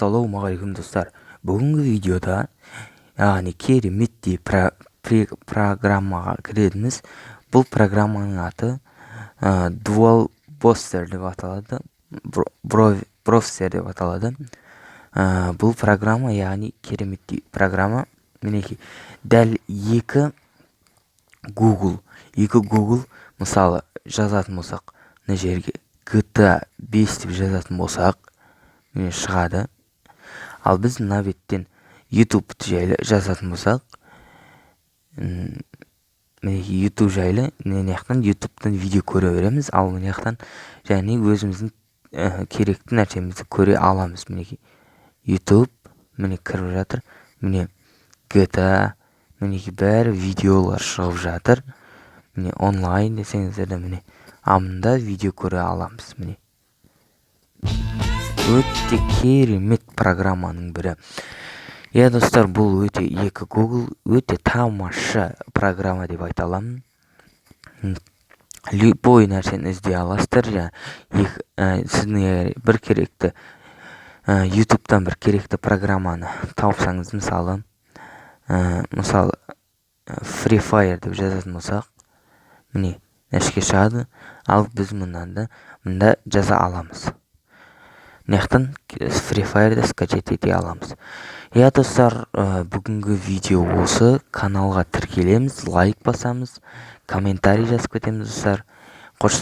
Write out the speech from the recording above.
Ассалаумағалейкум достар. Бүгінгі видеода яғни кереметтей программаға кіредіңіз. Бұл программаның аты Dual Browser деп аталады. Browser деп аталады. Бұл программа яғни кереметтей программа. Мінекей дәл екі Google мысалы жазатын болсақ, мына жерге GTA 5 деп жазатын болсақ, міне шығады. Ал біз мына беттен YouTube жайлы жазатын болсақ, мінекей YouTube жайлы, мынаяқтан YouTube'дан видео көре береміз. Ал мынаяқтан және өзіміздің керекті нәрсемізді көре аламыз. Мінекей YouTube міне кіріп жатыр. Міне GTA, мінекей бәрі видеолар шығып жатыр. Міне онлайн десеңіздер де міне амында видео көре аламыз. Міне өте керемет программаның бірі. Достар, бұл өте екі Google өте тамаша программа деп айта аламын. Любой нәрсені іздей аласыздар. Сіздің бір керекті YouTube'дан бір керекті программаны тауыпсаңыз, мысалы Free Fire деп жазатын болсақ, міне нәшке шығады. Ал біз мұнда жаза аламыз. Мынаяқтан Free Fire'ды скачать ете аламыз. Достар, бүгінгі видео осы. Каналға тіркелеміз, лайк басамыз, комментарий жазып кетеміз достар. Қош